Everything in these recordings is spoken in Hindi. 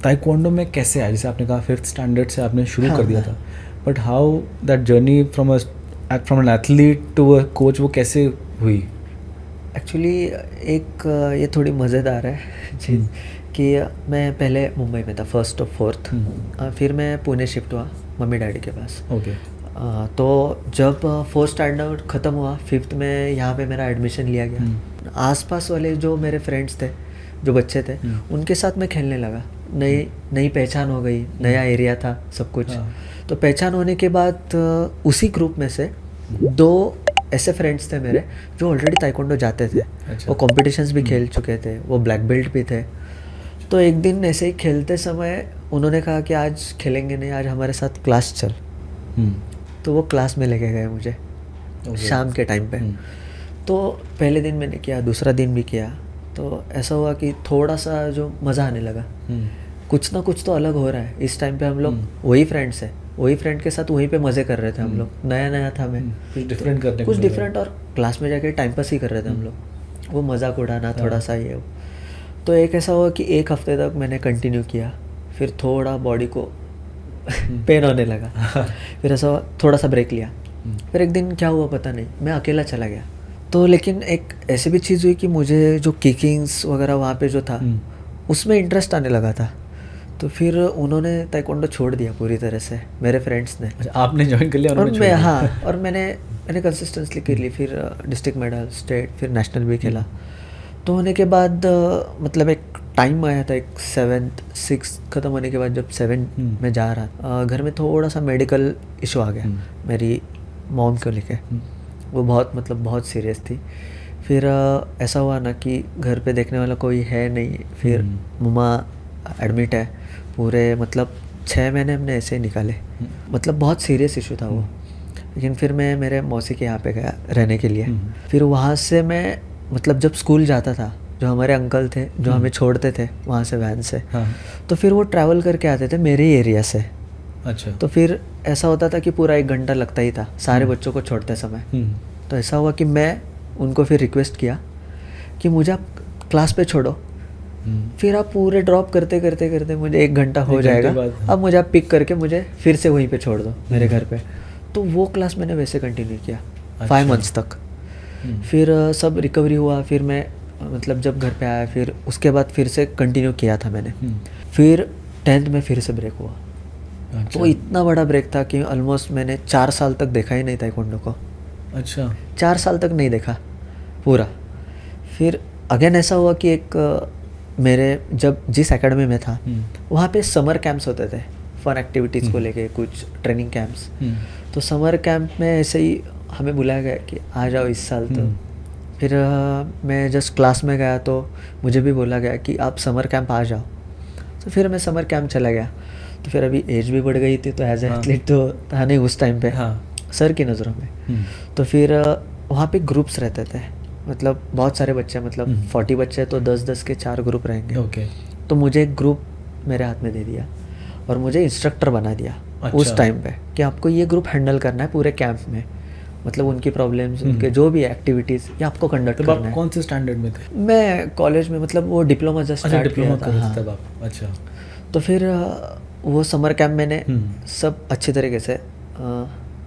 ताइक्वांडो में कैसे आया? जैसे आपने कहा 5th स्टैंडर्ड से आपने शुरू हाँ, कर दिया हाँ। था, but how that journey from an athlete to a coach वो कैसे हुई? एक्चुअली एक ये थोड़ी मज़ेदार है चीज़ कि मैं पहले मुंबई में था फर्स्ट और फोर्थ, फिर मैं पुणे शिफ्ट हुआ मम्मी डैडी के पास। ओके। तो जब फोर्थ स्टैंडर्ड ख़त्म हुआ, फिफ्थ में यहाँ पे मेरा एडमिशन लिया गया। आसपास वाले जो मेरे फ्रेंड्स थे, जो बच्चे थे, उनके साथ मैं खेलने लगा। नई नई पहचान हो गई, नया एरिया था सब कुछ। तो पहचान होने के बाद उसी ग्रुप में से 2 ऐसे फ्रेंड्स थे मेरे जो ऑलरेडी ताइक्वांडो जाते थे। वो कॉम्पिटिशन्स भी खेल चुके थे, वो ब्लैक बेल्ट भी थे। तो एक दिन ऐसे ही खेलते समय उन्होंने कहा कि आज खेलेंगे नहीं, आज हमारे साथ क्लास चल। तो वो क्लास में लेके गए मुझे शाम के टाइम पे। तो पहले दिन मैंने किया, दूसरा दिन भी किया। तो ऐसा हुआ कि थोड़ा सा जो मज़ा आने लगा, कुछ ना कुछ तो अलग हो रहा है। इस टाइम पे हम लोग वही फ्रेंड्स हैं, वही फ्रेंड के साथ वहीं पे मज़े कर रहे थे हम लोग। नया नया था मैं, कुछ डिफरेंट करने कुछ डिफरेंट, और क्लास में जाके टाइम पास ही कर रहे थे हम लोग, वो मजाक उड़ाना थोड़ा सा ये वो। तो एक ऐसा हुआ कि 1 हफ्ते तक मैंने कंटिन्यू किया, फिर थोड़ा बॉडी को पेन होने लगा। फिर ऐसा हुआ, थोड़ा सा ब्रेक लिया। फिर एक दिन क्या हुआ पता नहीं, मैं अकेला चला गया। तो लेकिन एक ऐसी भी चीज़ हुई कि मुझे जो किकिंग्स वगैरह वहाँ पे जो था उसमें इंटरेस्ट आने लगा था। तो फिर उन्होंने ताइक्वांडो छोड़ दिया पूरी तरह से, मेरे फ्रेंड्स ने। अच्छा, आपने ज्वाइन कर लिया और उन्होंने मैं, छोड़ दिया? हाँ, और मैंने कंसिस्टेंटली कर ली। फिर डिस्ट्रिक्ट मेडल, स्टेट, फिर नेशनल भी खेला। तो होने के बाद मतलब एक टाइम आया था, एक 7th 6th ख़त्म होने के बाद जब 7 में जा रहा, घर में थोड़ा सा मेडिकल इशू आ गया मेरी मॉम को लेके। वो बहुत सीरियस थी। फिर ऐसा हुआ ना कि घर पे देखने वाला कोई है नहीं। फिर मम्मा एडमिट है, पूरे 6 महीने हमने ऐसे ही निकाले। बहुत सीरियस इशू था वो। लेकिन फिर मैं मेरे मौसी के यहाँ पे गया रहने के लिए। फिर वहाँ से मैं जब स्कूल जाता था, जो हमारे अंकल थे जो हमें छोड़ते थे वहाँ से वैन से, तो फिर वो ट्रैवल करके आते थे मेरे एरिया से। अच्छा। तो फिर ऐसा होता था कि पूरा 1 घंटा लगता ही था सारे बच्चों को छोड़ते समय। तो ऐसा हुआ कि मैं उनको फिर रिक्वेस्ट किया कि मुझे आप क्लास पे छोड़ो, फिर आप पूरे ड्रॉप करते करते करते मुझे 1 घंटा हो जाएगा, अब मुझे आप पिक करके मुझे फिर से वहीं पे छोड़ दो मेरे घर पे। तो वो क्लास मैंने वैसे कंटिन्यू किया 5 मंथ्स तक। फिर सब रिकवरी हुआ। फिर मैं जब घर पे आया, फिर उसके बाद फिर से कंटिन्यू किया था मैंने। फिर 10th में फिर से ब्रेक हुआ। अच्छा। तो इतना बड़ा ब्रेक था कि ऑलमोस्ट मैंने 4 साल तक देखा ही नहीं ताइक्वांडो को। अच्छा। 4 साल तक नहीं देखा पूरा। फिर अगेन ऐसा हुआ कि एक मेरे जब जिस एकेडमी में था वहाँ पे समर कैंप्स होते थे फन एक्टिविटीज़ को लेके, कुछ ट्रेनिंग कैंप्स। तो समर कैंप में ऐसे ही हमें बुलाया गया कि आ जाओ इस साल। तो फिर मैं जस्ट क्लास में गया तो मुझे भी बोला गया कि आप समर कैंप आ जाओ। तो फिर मैं समर कैंप चला गया। तो फिर अभी एज भी बढ़ गई थी, तो एज एथलीट तो था नहीं उस टाइम पे सर की नज़रों में। तो फिर वहाँ पे ग्रुप्स रहते थे, बहुत सारे बच्चे, 40 बच्चे, तो 10-10 के 4 ग्रुप रहेंगे। ओके। तो मुझे एक ग्रुप मेरे हाथ में दे दिया और मुझे इंस्ट्रक्टर बना दिया। अच्छा। उस टाइम पे कि आपको ये ग्रुप हैंडल करना है पूरे कैंप में, उनकी प्रॉब्लम्स, उनके जो भी एक्टिविटीज़ ये आपको कंडक्ट करना है। कौन से स्टैंडर्ड में थे? मैं कॉलेज में, वो डिप्लोमा जस्ट स्टार्ट किया था। हाँ। तब आप। अच्छा। तो फिर वो समर कैंप मैंने सब अच्छे तरीके से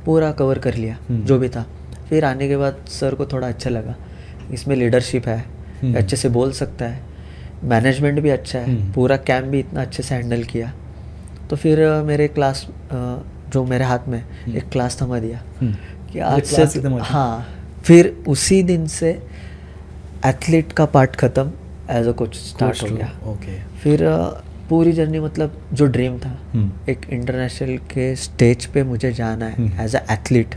पूरा कवर कर लिया जो भी था। फिर आने के बाद सर को थोड़ा अच्छा लगा, इसमें लीडरशिप है, अच्छे से बोल सकता है, मैनेजमेंट भी अच्छा है, पूरा कैंप भी इतना अच्छे से हैंडल किया। तो फिर मेरे क्लास जो मेरे हाथ में एक क्लास थमा दिया कि आज से, हाँ, फिर उसी दिन से एथलीट का पार्ट ख़त्म, एज अ कोच स्टार्ट हो गया। ओके। फिर पूरी जर्नी, जो ड्रीम था एक इंटरनेशनल के स्टेज पे मुझे जाना है एज अ एथलीट,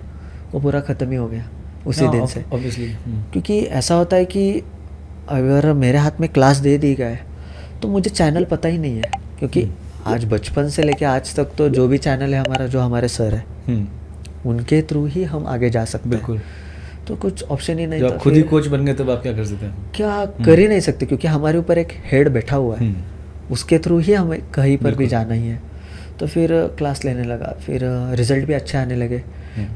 वो पूरा ख़त्म ही हो गया उसी दिन से। ऑब्वियसली। क्योंकि ऐसा होता है कि अगर मेरे हाथ में क्लास दे दी गए तो मुझे चैनल पता ही नहीं है, क्योंकि आज बचपन से लेके आज तक तो जो भी चैनल है हमारा, जो हमारे सर है उनके थ्रू ही हम आगे जा सकते हैं। बिल्कुल। तो कुछ ऑप्शन ही नहीं था। खुद ही कोच बन गए तब आप क्या कर सकते हैं? क्या कर ही नहीं सकते, क्योंकि हमारे ऊपर एक हेड बैठा हुआ है, उसके थ्रू ही हमें कहीं पर भी जाना ही है। तो फिर क्लास लेने लगा, फिर रिजल्ट भी अच्छे आने लगे।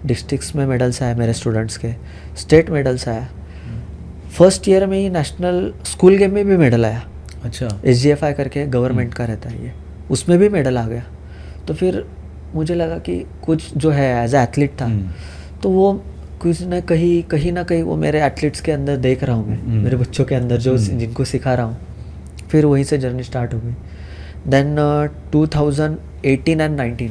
डिस्ट्रिक्ट्स में मेडल्स आए मेरे स्टूडेंट्स के, स्टेट मेडल्स आया। फर्स्ट ईयर में ही नेशनल स्कूल गेम में भी मेडल आया। अच्छा। SGFI करके गवर्नमेंट का रहता है ये, उसमें भी मेडल आ गया। तो फिर मुझे लगा कि कुछ जो है एज ए एथलीट था, तो वो कुछ ना कहीं वो मेरे एथलीट्स के अंदर देख रहा हूँ मैं, मेरे बच्चों के अंदर जो जिनको सिखा रहा हूँ। फिर वहीं से जर्नी स्टार्ट हो गई। देन 2018 एंड 19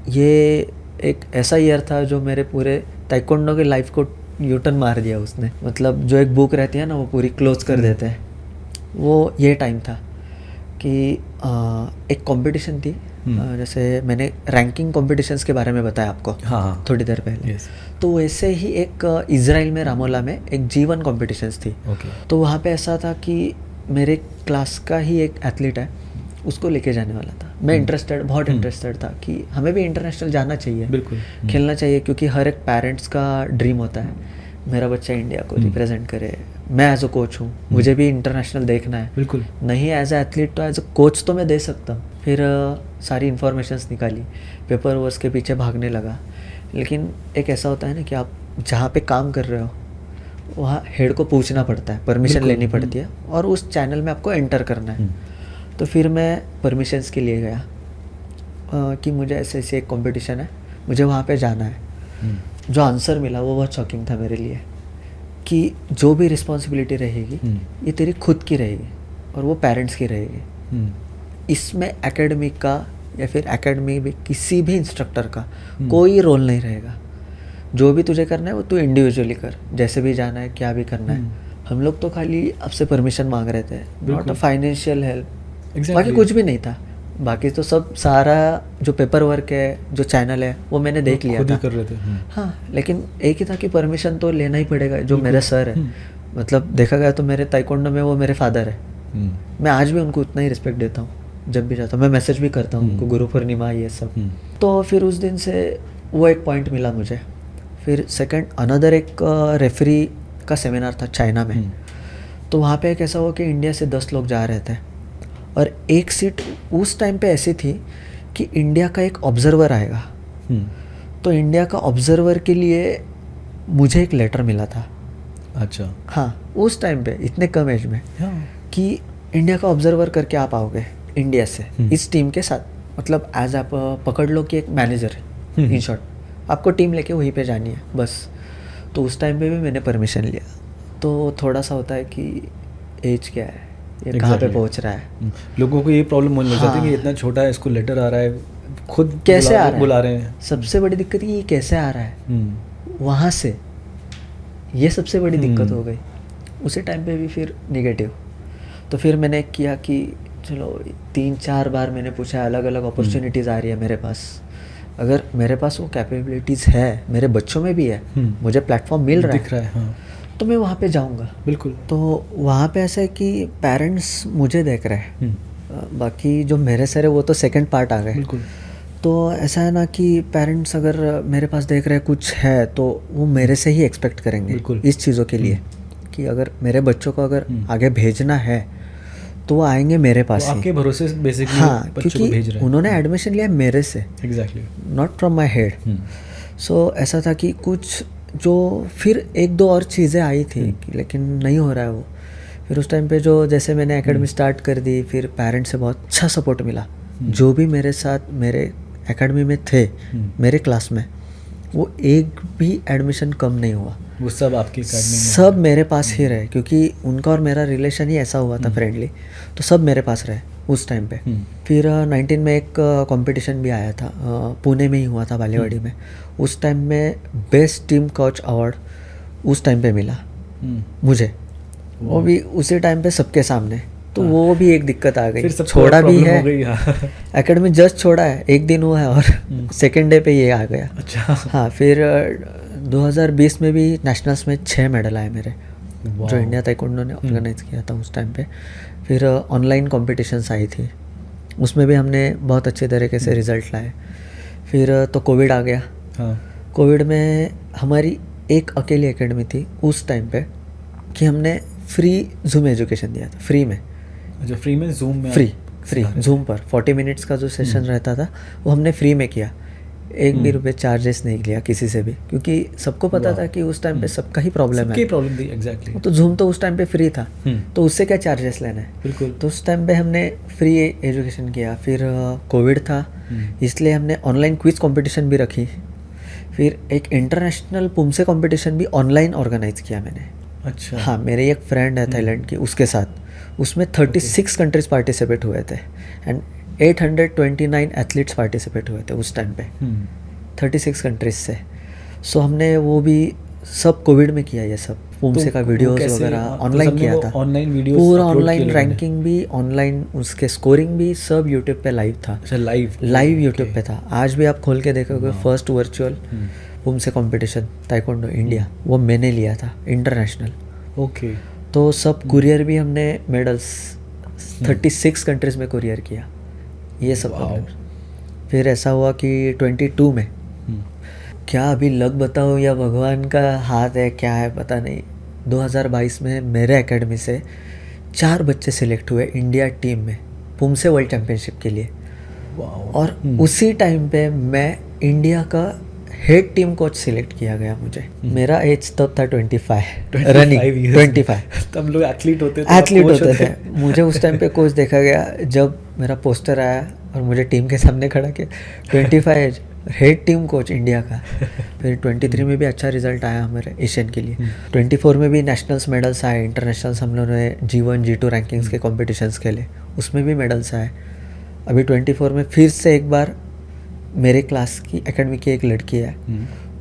ये एक ऐसा ईयर था जो मेरे पूरे ताइक्वांडो की लाइफ को यूटर्न मार दिया उसने। मतलब जो एक बुक रहती है ना वो पूरी क्लोज कर देते हैं, वो ये टाइम था कि एक कंपटीशन थी। जैसे मैंने रैंकिंग कॉम्पिटिशन्स के बारे में बताया आपको हाँ थोड़ी देर पहले। तो वैसे ही एक इजराइल में रामोला में एक G1 कॉम्पिटिशन्स थी। तो वहाँ पे ऐसा था कि मेरे क्लास का ही एक एथलीट है, उसको लेके जाने वाला था। मैं बहुत इंटरेस्टेड था कि हमें भी इंटरनेशनल जाना चाहिए, बिल्कुल खेलना चाहिए, क्योंकि हर एक पेरेंट्स का ड्रीम होता है मेरा बच्चा इंडिया को रिप्रेजेंट करे। मैं एज अ कोच हूँ, मुझे भी इंटरनेशनल देखना है। बिल्कुल नहीं एज अ एथलीट तो एज अ कोच तो मैं दे सकता हूँ। फिर सारी इन्फॉर्मेशंस निकाली, पेपर वर्क के पीछे भागने लगा। लेकिन एक ऐसा होता है ना कि आप जहाँ पे काम कर रहे हो वहाँ हेड को पूछना पड़ता है, परमिशन लेनी पड़ती है, और उस चैनल में आपको एंटर करना है। तो फिर मैं परमिशंस के लिए गया कि मुझे ऐसे एक कंपटीशन है, मुझे वहाँ पे जाना है। जो आंसर मिला वो बहुत शॉकिंग था मेरे लिए कि जो भी रिस्पॉन्सिबिलिटी रहेगी ये तेरी खुद की रहेगी और वो पेरेंट्स की रहेगी। इसमें एकेडमिक का या फिर एकेडमी में किसी भी इंस्ट्रक्टर का कोई रोल नहीं रहेगा। जो भी तुझे करना है वो तू इंडिविजुअली कर, जैसे भी जाना है, क्या भी करना है। हम लोग तो खाली आपसे परमिशन मांग रहे थे, नॉट अ फाइनेंशियल हेल्प। बाकी कुछ भी नहीं था। बाकी तो सब सारा जो पेपर वर्क है, जो चैनल है, वो मैंने देख लिया था। कर रहे थे। हाँ, लेकिन एक ही था कि परमिशन तो लेना ही पड़ेगा। जो मेरे सर है, मतलब देखा गया तो मेरे ताइक्वांडो में वो मेरे फादर है। मैं आज भी उनको उतना ही रिस्पेक्ट देता हूँ। जब भी जाता हूँ मैं मैसेज भी करता हूँ उनको, गुरु पूर्णिमा ये सब। तो फिर उस दिन से वो एक पॉइंट मिला मुझे। फिर सेकंड अनदर एक रेफरी का सेमिनार था चाइना में। तो वहाँ पे एक ऐसा हुआ कि इंडिया से 10 लोग जा रहे थे और एक सीट उस टाइम पे ऐसी थी कि इंडिया का एक ऑब्जर्वर आएगा। तो इंडिया का ऑब्जर्वर के लिए मुझे एक लेटर मिला था। अच्छा। हाँ, उस टाइम पे इतने कम एज में कि इंडिया का ऑब्जर्वर करके आप आओगे इंडिया से इस टीम के साथ। मतलब एज आप पकड़ लो कि एक मैनेजर है, इन शॉर्ट आपको टीम लेके वहीं पे जानी है बस। तो उस टाइम पे भी मैंने परमिशन लिया। तो थोड़ा सा होता है कि एज क्या है, ये कहाँ पे पहुँच रहा है। लोगों को ये प्रॉब्लम होने लग जाती है कि इतना छोटा है, इसको लेटर आ रहा है, खुद कैसे आ रहा है, बुला रहे हैं। सबसे बड़ी दिक्कत ये कैसे आ रहा है वहाँ से, ये सबसे बड़ी दिक्कत हो गई। उसी टाइम पे भी फिर निगेटिव। तो फिर मैंने किया कि चलो 3-4 बार मैंने पूछा, अलग अलग अपॉर्चुनिटीज़ आ रही है मेरे पास। अगर मेरे पास वो कैपेबिलिटीज़ है, मेरे बच्चों में भी है, मुझे प्लेटफॉर्म मिल रहा दिख रहा है, हाँ, तो मैं वहाँ पे जाऊँगा। बिल्कुल। तो वहाँ पे ऐसा है कि पेरेंट्स मुझे देख रहे हैं, बाकी जो मेरे सर है वो तो सेकंड पार्ट आ गए। बिल्कुल। तो ऐसा है ना कि पेरेंट्स अगर मेरे पास देख रहे हैं कुछ है तो वो मेरे से ही एक्सपेक्ट करेंगे इस चीज़ों के लिए कि अगर मेरे बच्चों को अगर आगे भेजना है तो वो आएंगे मेरे पास ही। आपके भरोसे बेसिकली हाँ, बच्चों को भेज रहे हैं। उन्होंने एडमिशन लिया मेरे से, exactly, not from my head. So ऐसा था कि कुछ जो फिर 1-2 और चीज़ें आई थी लेकिन नहीं हो रहा है वो। फिर उस टाइम पे जो जैसे मैंने एकेडमी स्टार्ट कर दी, फिर पेरेंट्स से बहुत अच्छा सपोर्ट मिला। जो भी मेरे साथ मेरे एकेडमी में थे, मेरे क्लास में, वो एक भी एडमिशन कम नहीं हुआ। वो सब आपकी एकेडमी में, सब मेरे पास ही रहे, क्योंकि उनका और मेरा रिलेशन ही ऐसा हुआ था फ्रेंडली। तो सब मेरे पास रहे उस टाइम पे। फिर 19 में एक कंपटीशन भी आया था, पुणे में ही हुआ था, बालेवाड़ी में। उस टाइम में बेस्ट टीम कोच अवार्ड उस टाइम पे मिला मुझे, वो भी उसी टाइम पे सबके सामने। तो वो भी एक दिक्कत आ गई, छोड़ा भी है एकेडमी, जस्ट छोड़ा है, एक दिन हुआ है और सेकेंड डे पे ये आ गया। अच्छा। हाँ, फिर 2020 में भी नेशनल्स में 6 मेडल आए मेरे, जो इंडिया ताइक्वांडो ने ऑर्गेनाइज किया था उस टाइम पे। फिर ऑनलाइन कॉम्पिटिशन्स आई थी, उसमें भी हमने बहुत अच्छे तरीके से रिजल्ट लाए। फिर तो कोविड आ गया। कोविड में हमारी एक अकेली एकेडमी थी उस टाइम पे कि हमने फ्री जूम एजुकेशन दिया था, फ्री में। अच्छा, फ्री में जूम में? फ्री जूम पर 40 मिनट्स का जो सेशन रहता था वो हमने फ्री में किया। एक भी रुपये चार्जेस नहीं लिया किसी से भी, क्योंकि सबको पता था कि उस टाइम पे सबका ही प्रॉब्लम है। प्रॉब्लम थी एग्जैक्टली। तो जूम तो उस टाइम पे फ्री था, तो उससे क्या चार्जेस लेना है। बिल्कुल। तो उस टाइम पे हमने फ्री एजुकेशन किया। फिर कोविड था, इसलिए हमने ऑनलाइन क्विज कंपटीशन भी रखी। फिर एक इंटरनेशनल पुमसे कंपटीशन भी ऑनलाइन ऑर्गेनाइज किया मैंने। अच्छा। हाँ, मेरे एक फ्रेंड है थाईलैंड की, उसके साथ। उसमें 36 कंट्रीज पार्टिसिपेट हुए थे एंड 829 एथलीट्स पार्टिसिपेट हुए थे उस टाइम पे 36 कंट्रीज से। सो हमने वो भी सब कोविड में किया, ये सब पुमसे का वीडियोस वगैरह ऑनलाइन किया था। ऑनलाइन वीडियोस पूरा ऑनलाइन, रैंकिंग भी ऑनलाइन, उसके स्कोरिंग भी सब यूट्यूब पे लाइव था। अच्छा, लाइव यूट्यूब पे था। आज भी आप खोल के देखोगे, first virtual poomsae competition taekwondo India, वो मैंने लिया था इंटरनेशनल। ओके। तो सब कुरियर भी हमने मेडल्स 36 कंट्रीज में कुरियर किया, ये सब हमने। फिर ऐसा हुआ कि 22 में, क्या अभी लक बताओ या भगवान का हाथ है क्या है पता नहीं, 2022 में मेरे एकेडमी से 4 बच्चे सिलेक्ट हुए इंडिया टीम में पुमसे वर्ल्ड चैम्पियनशिप के लिए। और उसी टाइम पे मैं इंडिया का हेड टीम कोच सिलेक्ट किया गया मुझे। मेरा एज तब था 25 रनिंग 25। तब लोग एथलीट होते थे, एथलीट होते थे। मुझे उस टाइम पे कोच देखा गया जब मेरा पोस्टर आया और मुझे टीम के सामने खड़ा किया, 25 age, head team coach India का। फिर 23 में भी अच्छा रिजल्ट आया हमारे एशियन के लिए। 24 में भी नेशनल्स मेडल्स आए, इंटरनेशनल्स हम लोगों ने G1 G2 रैंकिंग्स के कॉम्पिटिशन्स खेले, उसमें भी मेडल्स आए। अभी 24 में फिर से एक बार मेरे क्लास की एकेडमी की एक लड़की है,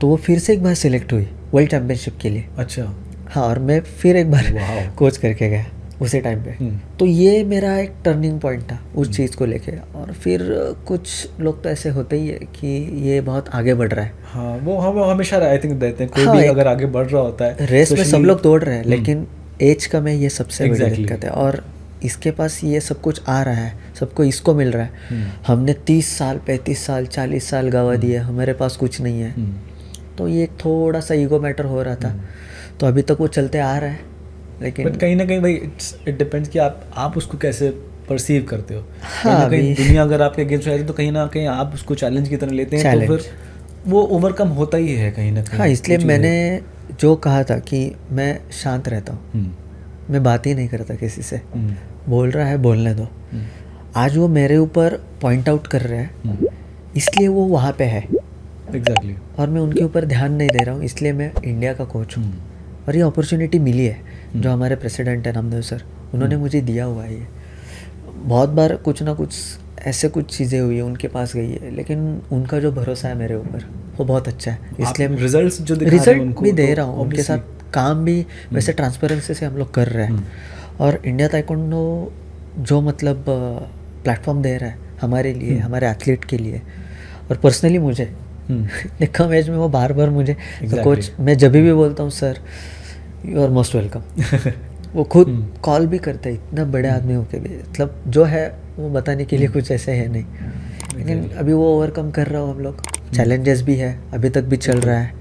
तो वो फिर से एक बार सिलेक्ट हुई वर्ल्ड चैम्पियनशिप के लिए। अच्छा। हाँ, और मैं फिर एक बार कोच करके गया उसी टाइम पे। तो ये मेरा एक टर्निंग पॉइंट था उस चीज़ को लेके। और फिर कुछ लोग तो ऐसे होते ही है कि ये बहुत आगे बढ़ रहा है। हाँ, वो हम हमेशा आई थिंक रहते हैं, कोई हाँ, भी अगर आगे बढ़ रहा होता है रेस में सब लोग दौड़ रहे हैं, लेकिन एज कम है, ये सबसे बड़ी दिक्कत है। और इसके पास ये सब कुछ आ रहा है, सबको इसको मिल रहा है। हमने 30 साल 35 साल 40 साल गवा दिए, हमारे पास कुछ नहीं है। तो ये थोड़ा सा ईगो मैटर हो रहा था, तो अभी तक वो चलते आ रहा है। लेकिन कहीं ना कहीं भाई इट डिपेंड्स कि आप उसको कैसे परसीव करते हो। हाँ, कहीं दुनिया अगर आपके अगेंस्ट रहती है तो कहीं ना कहीं आप उसको चैलेंज की तरह लेते हैं, तो फिर वो ओवरकम होता ही है कहीं ना कहीं। हाँ, इसलिए मैंने जो कहा था कि मैं शांत रहता हूँ, मैं बात ही नहीं करता किसी से, बोल रहा है बोलने दो। आज वो मेरे ऊपर पॉइंट आउट कर रहे हैं, इसलिए वो वहाँ पे है। एग्जैक्टली। और मैं उनके ऊपर ध्यान नहीं दे रहा हूँ, इसलिए मैं इंडिया का कोच हूँ। और ये अपॉर्चुनिटी मिली है, जो हमारे प्रेसिडेंट है नामदेव सर, उन्होंने मुझे दिया हुआ है। ये बहुत बार कुछ ना कुछ ऐसे कुछ चीज़ें हुई है, उनके पास गई है, लेकिन उनका जो भरोसा है मेरे ऊपर वो बहुत अच्छा है। इसलिए रिजल्ट्स जो दिखा रिजल्ट रहे हैं भी दे तो रहा हूँ, उनके साथ काम भी वैसे ट्रांसपेरेंसी से हम लोग कर रहे हैं। और इंडिया ताइक्वांडो जो मतलब प्लेटफॉर्म दे रहा है हमारे लिए, हमारे एथलीट के लिए, और पर्सनली मुझे इतने कम एज में वो बार बार मुझे तो कोच, मैं जब भी बोलता हूँ sir you are most welcome, वो खुद कॉल भी करते हैं, इतना बड़े आदमी होके भी। मतलब जो है वो बताने के लिए कुछ ऐसे है नहीं, लेकिन अभी वो ओवरकम कर रहा हो हम लोग। चैलेंजेस भी है, अभी तक भी चल रहा है।